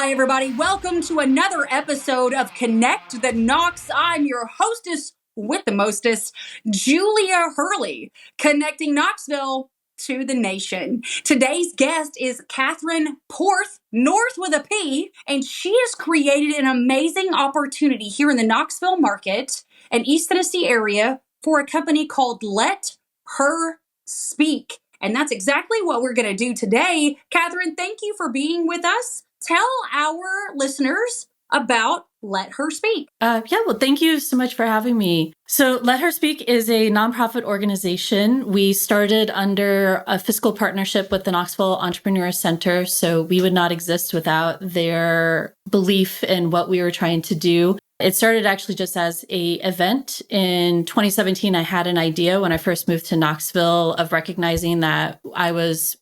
Hi, everybody. Welcome to another episode of ConnectTheKnox. I'm your hostess with the mostest, Julia Hurley, connecting Knoxville to the nation. Today's guest is Catherine Porth, North with a P, and she has created an amazing opportunity here in the Knoxville market and East Tennessee area for a company called Let Her Speak. And that's exactly what we're going to do today. Catherine, thank you for being with us. Tell our listeners about Let Her Speak. Well, thank you so much for having me. So Let Her Speak is a nonprofit organization. We started under a fiscal partnership with the Knoxville Entrepreneur Center, so we would not exist without their belief in what we were trying to do. It started actually just as an event. In 2017, I had an idea when I first moved to Knoxville of recognizing that I was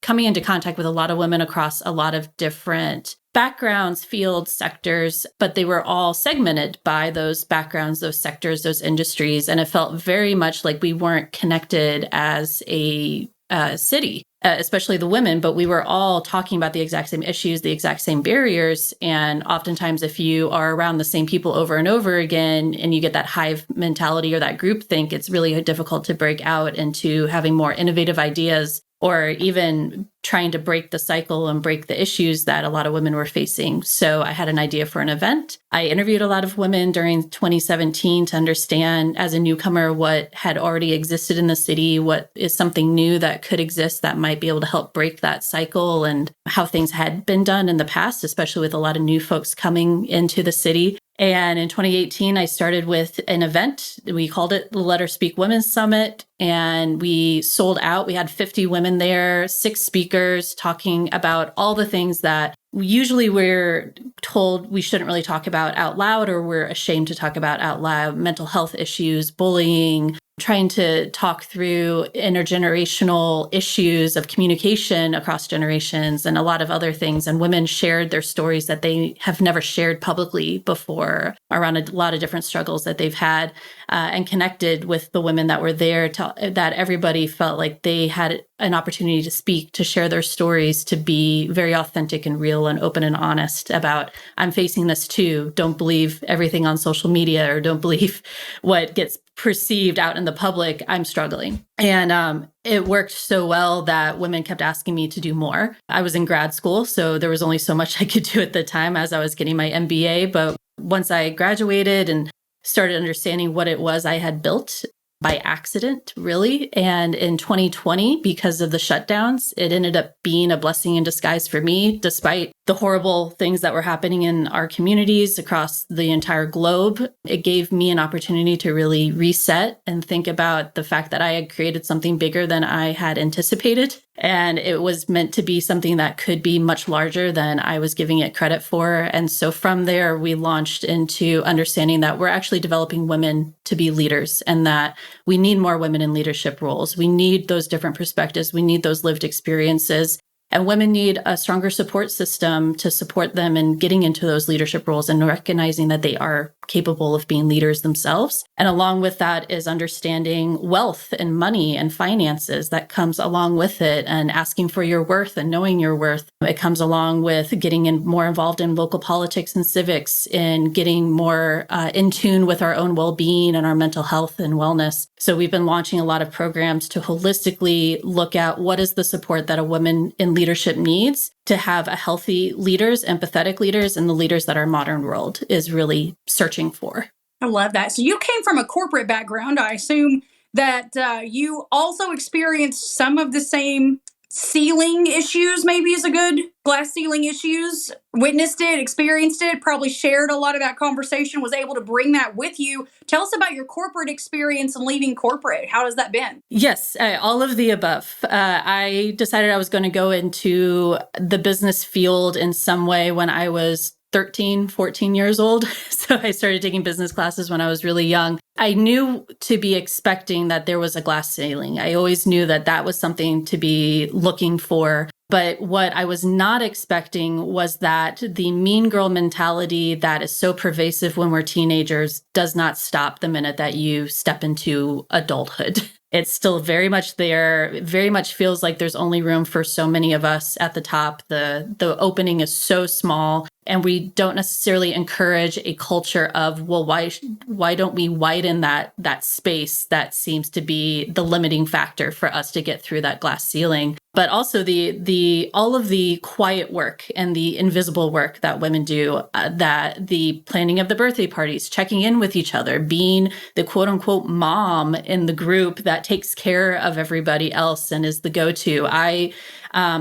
coming into contact with a lot of women across a lot of different backgrounds, fields, sectors, but they were all segmented by those backgrounds, those sectors, those industries. And it felt very much like we weren't connected as a city, especially the women, but we were all talking about the exact same issues, the exact same barriers. And oftentimes, if you are around the same people over and over again, and you get that hive mentality or that group think, it's really difficult to break out into having more innovative ideas or even trying to break the cycle and break the issues that a lot of women were facing. So I had an idea for an event. I interviewed a lot of women during 2017 to understand, as a newcomer, what had already existed in the city, what is something new that could exist that might be able to help break that cycle, and how things had been done in the past, especially with a lot of new folks coming into the city. And in 2018, I started with an event. We called it the Let Her Speak Women's Summit, and we sold out. We had 50 women there, 6 speakers talking about all the things that usually we're told we shouldn't really talk about out loud, or we're ashamed to talk about out loud: mental health issues, bullying, trying to talk through intergenerational issues of communication across generations, and a lot of other things. And women shared their stories that they have never shared publicly before around a lot of different struggles that they've had, and connected with the women that were there, that everybody felt like they had an opportunity to speak, to share their stories, to be very authentic and real and open and honest about, I'm facing this too. Don't believe everything on social media, or don't believe what gets perceived out in the public. I'm struggling. And it worked so well that women kept asking me to do more. I was in grad school, so there was only so much I could do at the time as I was getting my MBA. But once I graduated and started understanding what it was I had built, by accident, really. And in 2020, because of the shutdowns, it ended up being a blessing in disguise for me, despite the horrible things that were happening in our communities across the entire globe. It gave me an opportunity to really reset and think about the fact that I had created something bigger than I had anticipated. And it was meant to be something that could be much larger than I was giving it credit for. And so from there, we launched into understanding that we're actually developing women to be leaders, and that we need more women in leadership roles. We need those different perspectives. We need those lived experiences. And women need a stronger support system to support them in getting into those leadership roles and recognizing that they are capable of being leaders themselves. And along with that is understanding wealth and money and finances that comes along with it, and asking for your worth and knowing your worth. It comes along with getting more involved in local politics and civics, and getting more in tune with our own well-being and our mental health and wellness. So we've been launching a lot of programs to holistically look at what is the support that a woman in leadership needs to have a healthy leaders, empathetic leaders, and the leaders that our modern world is really searching for. I love that. So you came from a corporate background. I assume that you also experienced some of the same ceiling issues, maybe is a good glass ceiling issues, witnessed it, experienced it, probably shared a lot of that conversation, was able to bring that with you. Tell us about your corporate experience and leaving corporate. How has that been? Yes, all of the above. I decided I was going to go into the business field in some way when I was 13, 14 years old. So I started taking business classes when I was really young. I knew to be expecting that there was a glass ceiling. I always knew that that was something to be looking for. But what I was not expecting was that the mean girl mentality that is so pervasive when we're teenagers does not stop the minute that you step into adulthood. It's still very much there. It very much feels like there's only room for so many of us at the top. The opening is so small, and we don't necessarily encourage a culture of, well, why don't we widen that space that seems to be the limiting factor for us to get through that glass ceiling. But also the all of the quiet work and the invisible work that women do, that the planning of the birthday parties, checking in with each other, being the quote unquote mom in the group that takes care of everybody else and is the go-to. I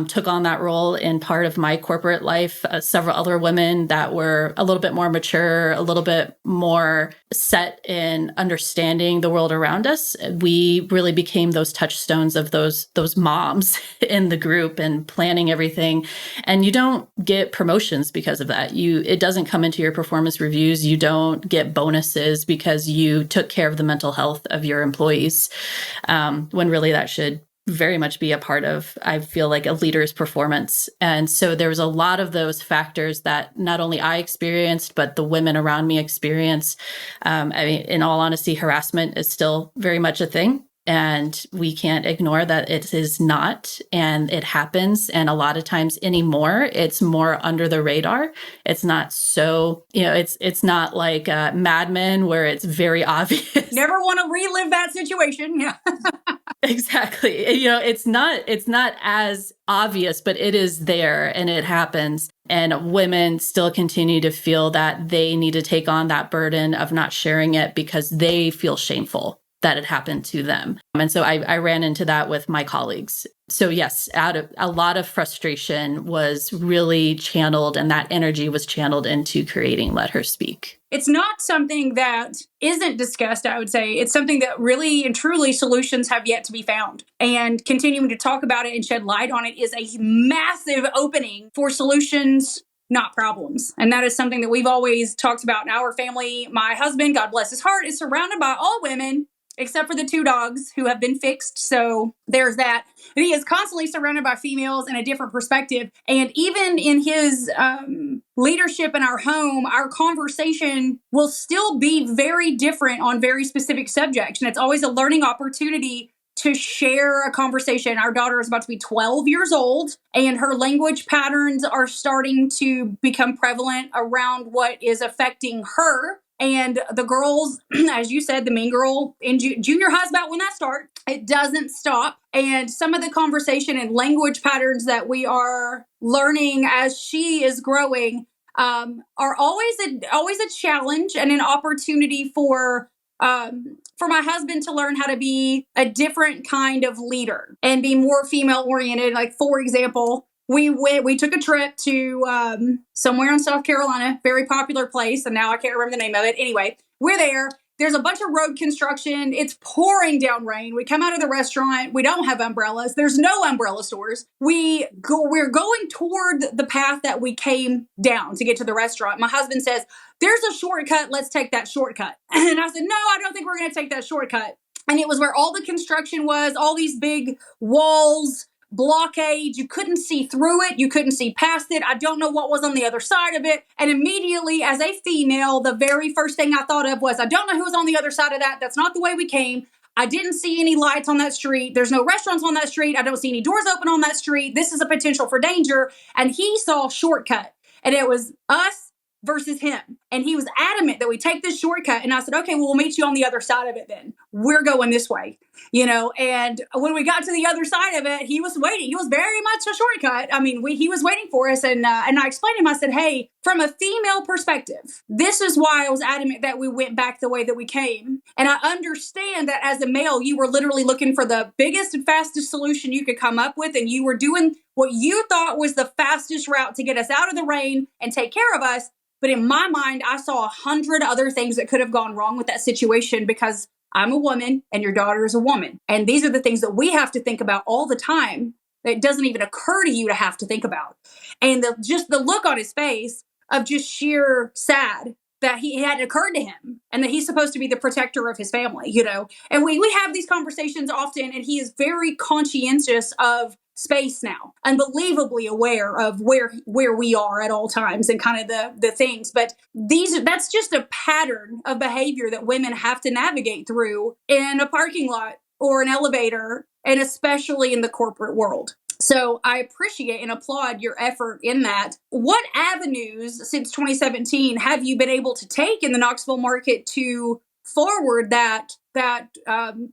took on that role in part of my corporate life. Several other women that were a little bit more mature, a little bit more set in understanding the world around us. We really became those touchstones of those moms in the group and planning everything. And you don't get promotions because of that. It doesn't come into your performance reviews. You don't get bonuses because you took care of the mental health of your employees, when really that should very much be a part of, I feel like, a leader's performance. And so there was a lot of those factors that not only I experienced, but the women around me experienced. I mean, in all honesty, harassment is still very much a thing. And we can't ignore that it is not, and it happens. And a lot of times anymore, it's more under the radar. It's not so, it's not like Mad Men where it's very obvious. Never want to relive that situation. Yeah. Exactly. It's not as obvious, but it is there and it happens. And women still continue to feel that they need to take on that burden of not sharing it because they feel shameful that it happened to them. And so I ran into that with my colleagues. So yes, out of a lot of frustration was really channeled, and that energy was channeled into creating Let Her Speak. It's not something that isn't discussed, I would say. It's something that really and truly solutions have yet to be found. And continuing to talk about it and shed light on it is a massive opening for solutions, not problems. And that is something that we've always talked about in our family. My husband, God bless his heart, is surrounded by all women, except for the 2 dogs who have been fixed. So there's that. And he is constantly surrounded by females in a different perspective. And even in his leadership in our home, our conversation will still be very different on very specific subjects. And it's always a learning opportunity to share a conversation. Our daughter is about to be 12 years old, and her language patterns are starting to become prevalent around what is affecting her. And the girls, as you said, the mean girl in junior high is about when that starts. It doesn't stop. And some of the conversation and language patterns that we are learning as she is growing are always a challenge and an opportunity for my husband to learn how to be a different kind of leader and be more female oriented. Like, for example, we took a trip to somewhere in South Carolina, very popular place, and now I can't remember the name of it. Anyway, we're there. There's a bunch of road construction. It's pouring down rain. We come out of the restaurant. We don't have umbrellas. There's no umbrella stores. We're going toward the path that we came down to get to the restaurant. My husband says, "There's a shortcut. Let's take that shortcut." And I said, "No, I don't think we're going to take that shortcut." And it was where all the construction was, all these big walls, blockade. You couldn't see through it. You couldn't see past it. I don't know what was on the other side of it. And immediately, as a female, the very first thing I thought of was, I don't know who was on the other side of that. That's not the way we came. I didn't see any lights on that street. There's no restaurants on that street. I don't see any doors open on that street. This is a potential for danger. And he saw shortcut. And it was us versus him. And he was adamant that we take this shortcut. And I said, "Okay, well, we'll meet you on the other side of it then. We're going this way." And when we got to the other side of it, he was waiting. He was very much a shortcut. I mean, he was waiting for us. And I explained to him, I said, "Hey, from a female perspective, this is why I was adamant that we went back the way that we came. And I understand that as a male, you were literally looking for the biggest and fastest solution you could come up with. And you were doing what you thought was the fastest route to get us out of the rain and take care of us. But in my mind, I saw 100 other things that could have gone wrong with that situation because I'm a woman and your daughter is a woman. And these are the things that we have to think about all the time that doesn't even occur to you to have to think about." And the look on his face of just sheer sad that it hadn't occurred to him and that he's supposed to be the protector of his family, And we have these conversations often, and he is very conscientious of space now, unbelievably aware of where we are at all times and kind of the things. But that's just a pattern of behavior that women have to navigate through in a parking lot or an elevator, and especially in the corporate world. So I appreciate and applaud your effort in that. What avenues since 2017 have you been able to take in the Knoxville market to forward that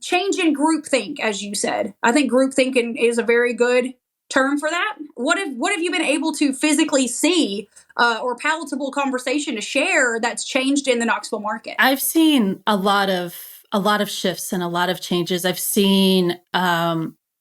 change in groupthink, as you said? I think groupthink is a very good term for that. What have you been able to physically see or palatable conversation to share that's changed in the Knoxville market? I've seen a lot of shifts and a lot of changes. I've seen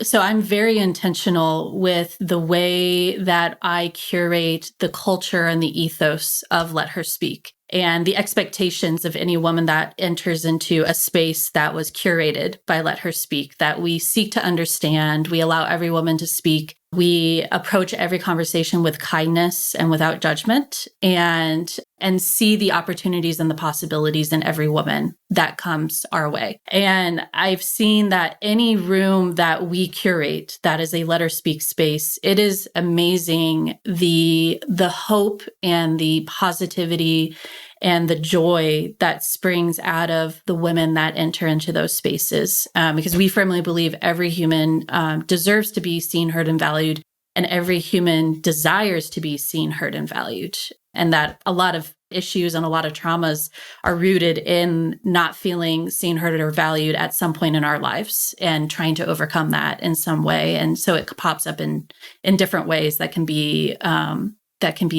so I'm very intentional with the way that I curate the culture and the ethos of Let Her Speak and the expectations of any woman that enters into a space that was curated by Let Her Speak, that we seek to understand. We allow every woman to speak. We approach every conversation with kindness and without judgment, and see the opportunities and the possibilities in every woman that comes our way. And I've seen that any room that we curate that is a Let Her Speak space, it is amazing the hope and the positivity and the joy that springs out of the women that enter into those spaces. Because we firmly believe every human deserves to be seen, heard, and valued, and every human desires to be seen, heard, and valued. And that a lot of issues and a lot of traumas are rooted in not feeling seen, heard, or valued at some point in our lives and trying to overcome that in some way. And so it pops up in different ways that can be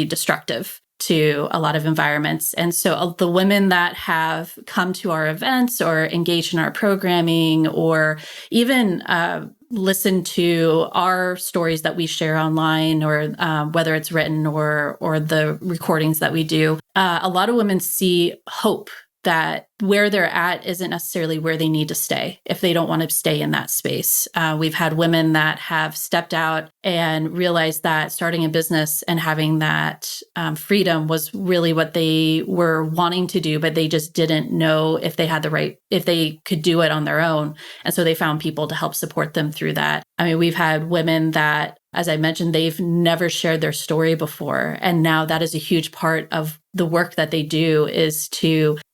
destructive to a lot of environments. And so the women that have come to our events or engaged in our programming or even listen to our stories that we share online or whether it's written or the recordings that we do, a lot of women see hope that where they're at isn't necessarily where they need to stay if they don't want to stay in that space. We've had women that have stepped out and realized that starting a business and having that freedom was really what they were wanting to do, but they just didn't know if they could do it on their own. And so they found people to help support them through that. I mean, we've had women that, as I mentioned, they've never shared their story before. And now that is a huge part of the work that they do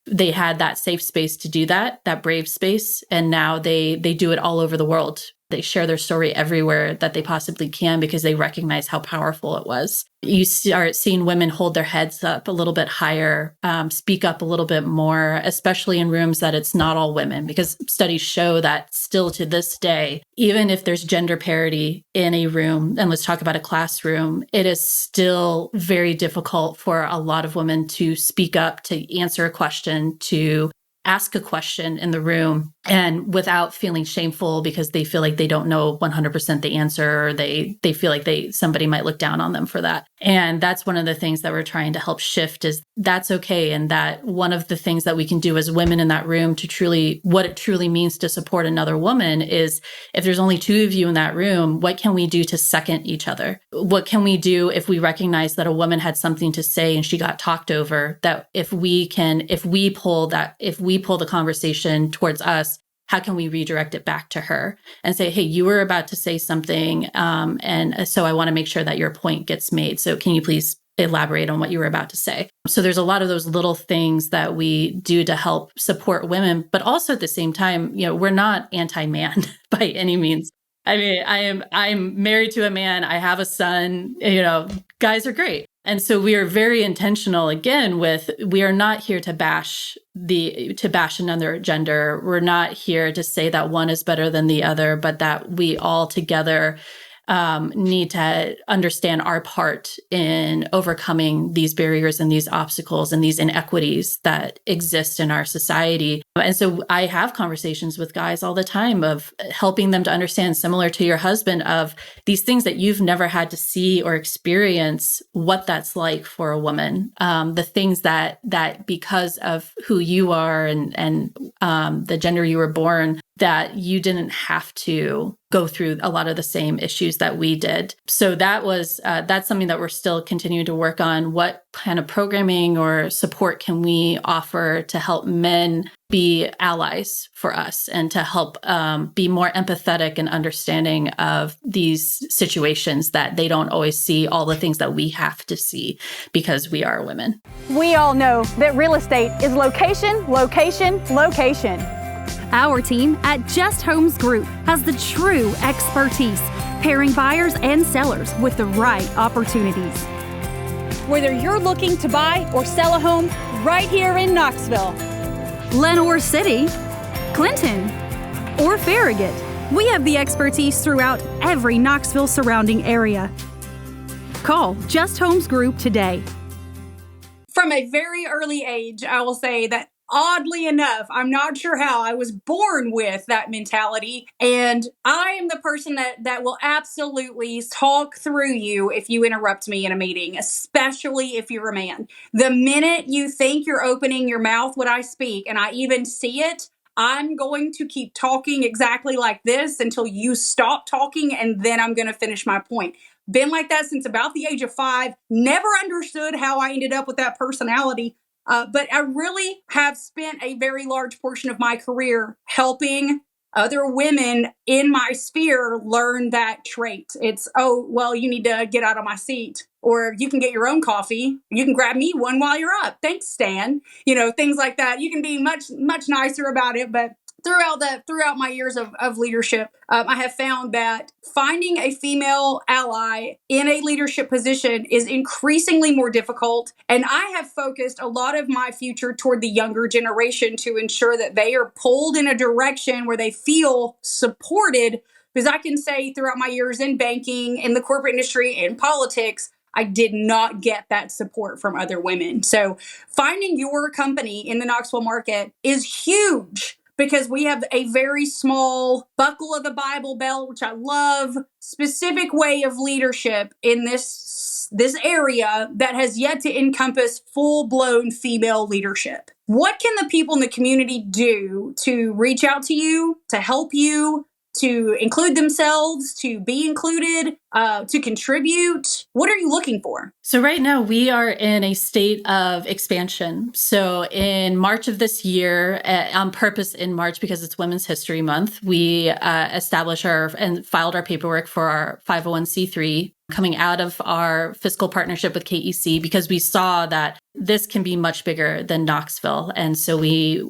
they had that safe space to do that brave space. And now they do it all over the world. They share their story everywhere that they possibly can because they recognize how powerful it was. You start seeing women hold their heads up a little bit higher, speak up a little bit more, especially in rooms that it's not all women, because studies show that still to this day, even if there's gender parity in a room, and let's talk about a classroom, it is still very difficult for a lot of women to speak up, to answer a question, to ask a question in the room and without feeling shameful because they feel like they don't know 100% the answer or they feel like somebody might look down on them for that. And that's one of the things that we're trying to help shift is that's okay. And that one of the things that we can do as women in that room to what it truly means to support another woman is if there's only two of you in that room, what can we do to second each other? What can we do if we recognize that a woman had something to say and she got talked over, that if we pull the conversation towards us, how can we redirect it back to her and say, hey, you were about to say something. And so I want to make sure that your point gets made. So can you please elaborate on what you were about to say? So there's a lot of those little things that we do to help support women, but also at the same time, we're not anti-man by any means. I mean, I'm married to a man. I have a son, guys are great. And so we are very intentional again we are not here to bash another gender. We're not here to say that one is better than the other, but that we all together need to understand our part in overcoming these barriers and these obstacles and these inequities that exist in our society. And so I have conversations with guys all the time of helping them to understand, similar to your husband, of these things that you've never had to see or experience, what that's like for a woman. The things that because of who you are and the gender you were born, that you didn't have to go through a lot of the same issues that we did. So that's something that we're still continuing to work on. What kind of programming or support can we offer to help men be allies for us and to help be more empathetic and understanding of these situations that they don't always see all the things that we have to see because we are women. We all know that real estate is location, location, location. Our team at Just Homes Group has the true expertise, pairing buyers and sellers with the right opportunities. Whether you're looking to buy or sell a home right here in Knoxville, Lenoir City, Clinton, or Farragut, we have the expertise throughout every Knoxville surrounding area. Call Just Homes Group today. From a very early age, I will say that oddly enough, I'm not sure how, I was born with that mentality. And I am the person that will absolutely talk through you if you interrupt me in a meeting, especially if you're a man. The minute you think you're opening your mouth when I speak, and I even see it, I'm going to keep talking exactly like this until you stop talking, and then I'm going to finish my point. Been like that since about the age of 5. Never understood how I ended up with that personality. But I really have spent a very large portion of my career helping other women in my sphere learn that trait. It's, oh, well, you need to get out of my seat, or you can get your own coffee. You can grab me one while you're up. Thanks, Stan. Things like that. You can be much, much nicer about it, but throughout my years of leadership, I have found that finding a female ally in a leadership position is increasingly more difficult. And I have focused a lot of my future toward the younger generation to ensure that they are pulled in a direction where they feel supported. Because I can say throughout my years in banking, in the corporate industry, in politics, I did not get that support from other women. So finding your company in the Knoxville market is huge, because we have a very small buckle of the Bible belt, which I love, specific way of leadership in this area that has yet to encompass full-blown female leadership. What can the people in the community do to reach out to you, to help you, to include themselves, to be included, to contribute? What are you looking for? So right now we are in a state of expansion. So in March of this year, on purpose in March because it's Women's History Month, we established and filed our paperwork for our 501c3 coming out of our fiscal partnership with KEC, because we saw that this can be much bigger than Knoxville. And so we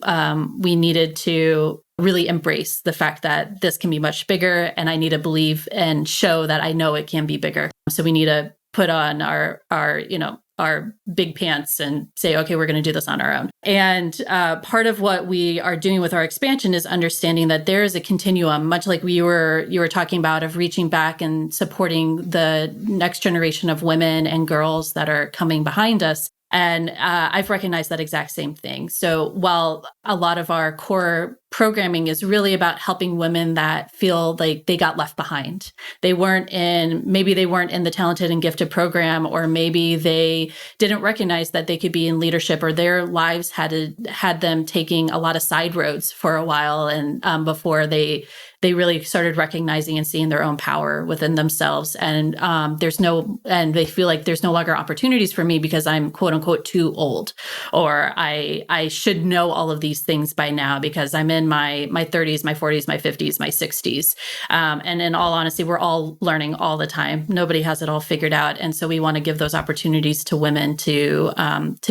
needed to really embrace the fact that this can be much bigger, and I need to believe and show that I know it can be bigger. So we need to put on our big pants and say, okay, we're going to do this on our own. And part of what we are doing with our expansion is understanding that there is a continuum, much like you were talking about, of reaching back and supporting the next generation of women and girls that are coming behind us. And I've recognized that exact same thing. So while a lot of our core programming is really about helping women that feel like they got left behind, maybe they weren't in the talented and gifted program, or maybe they didn't recognize that they could be in leadership, or their lives had them taking a lot of side roads for a while, and before they really started recognizing and seeing their own power within themselves. And they feel like there's no longer opportunities for me because I'm quote unquote too old, or I should know all of these things by now because I'm in my 30s, my 40s, my 50s, my 60s. And in all honesty, we're all learning all the time. Nobody has it all figured out. And so we want to give those opportunities to women to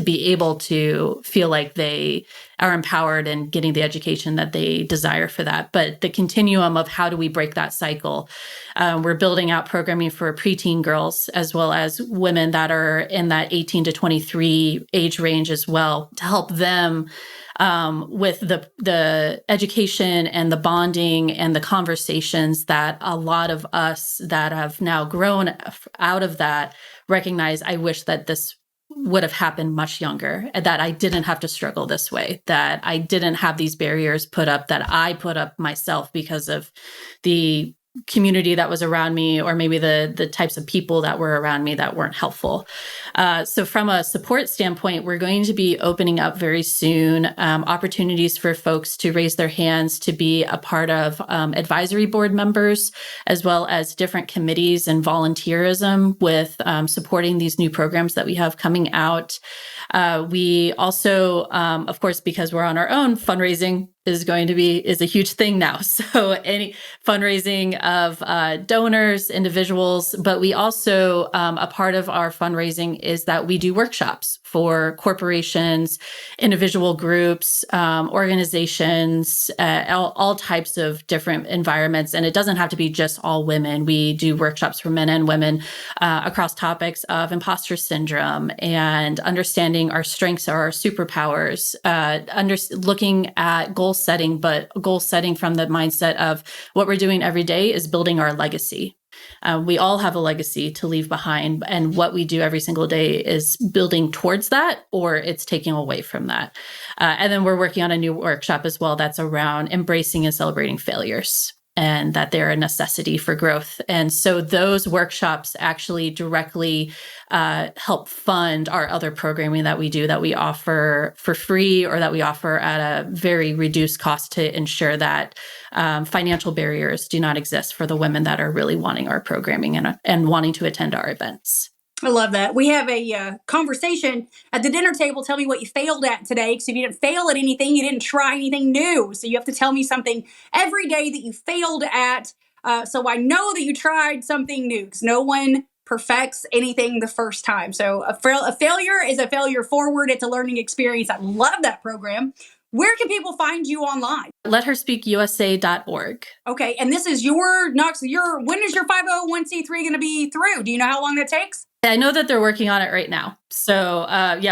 be able to feel like they are empowered and getting the education that they desire for that. But the continuum of how do we break that cycle? We're building out programming for preteen girls, as well as women that are in that 18 to 23 age range as well, to help them with the education and the bonding and the conversations that a lot of us that have now grown out of that recognize. I wish that this would have happened much younger, that I didn't have to struggle this way, that I didn't have these barriers put up that I put up myself because of the community that was around me, or maybe the types of people that were around me that weren't helpful. So from a support standpoint, we're going to be opening up very soon opportunities for folks to raise their hands to be a part of advisory board members, as well as different committees and volunteerism with supporting these new programs that we have coming out. We also, of course, because we're on our own, fundraising is a huge thing now. So any fundraising of donors, individuals, but we also, a part of our fundraising is that we do workshops for corporations, individual groups, organizations, all types of different environments. And it doesn't have to be just all women. We do workshops for men and women across topics of imposter syndrome and understanding our strengths or our superpowers, looking at goal setting, but goal setting from the mindset of what we're doing every day is building our legacy. We all have a legacy to leave behind, and what we do every single day is building towards that, or it's taking away from that. And then we're working on a new workshop as well that's around embracing and celebrating failures, and that they're a necessity for growth. And so those workshops actually directly help fund our other programming that we do, that we offer for free or that we offer at a very reduced cost to ensure that financial barriers do not exist for the women that are really wanting our programming and wanting to attend our events. I love that. We have a conversation at the dinner table. Tell me what you failed at today. Because if you didn't fail at anything, you didn't try anything new. So you have to tell me something every day that you failed at. So I know that you tried something new, because no one perfects anything the first time. So a failure is a failure forward. It's a learning experience. I love that program. Where can people find you online? LetHerSpeakUSA.org. Okay. And this is when is your 501c3 going to be through? Do you know how long that takes? I know that they're working on it right now. So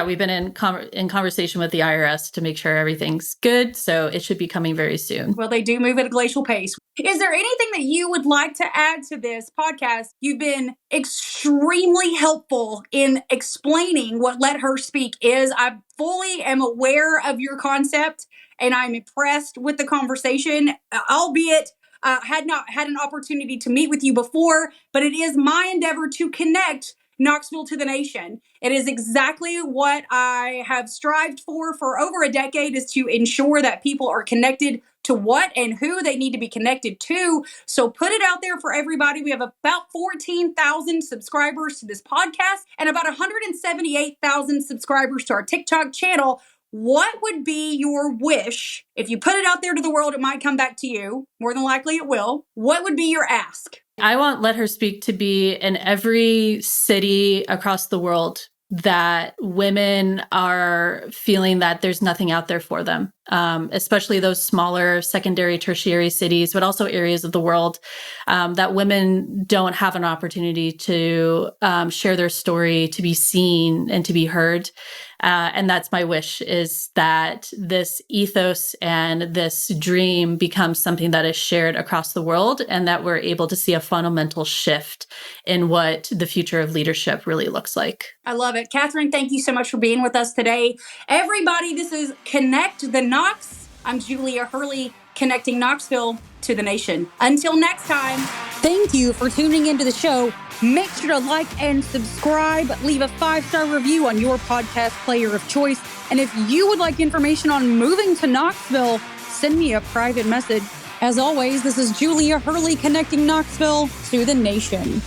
we've been in conversation with the IRS to make sure everything's good. So it should be coming very soon. Well, they do move at a glacial pace. Is there anything that you would like to add to this podcast? You've been extremely helpful in explaining what Let Her Speak is. I fully am aware of your concept, and I'm impressed with the conversation, albeit had not had an opportunity to meet with you before, but it is my endeavor to connect Knoxville to the nation. It is exactly what I have strived for over a decade, is to ensure that people are connected to what and who they need to be connected to. So put it out there for everybody. We have about 14,000 subscribers to this podcast and about 178,000 subscribers to our TikTok channel. What would be your wish? If you put it out there to the world, it might come back to you. More than likely it will. What would be your ask? I want Let Her Speak to be in every city across the world, that women are feeling that there's nothing out there for them, especially those smaller secondary, tertiary cities, but also areas of the world, that women don't have an opportunity to share their story, to be seen and to be heard. And that's my wish, is that this ethos and this dream becomes something that is shared across the world, and that we're able to see a fundamental shift in what the future of leadership really looks like. I love it. Catherine, thank you so much for being with us today. Everybody, this is ConnectTheKnox. I'm Julia Hurley, connecting Knoxville to the nation. Until next time. Thank you for tuning into the show. Make sure to like and subscribe. Leave a 5-star review on your podcast player of choice. And if you would like information on moving to Knoxville, send me a private message. As always, this is Julia Hurley, connecting Knoxville to the nation.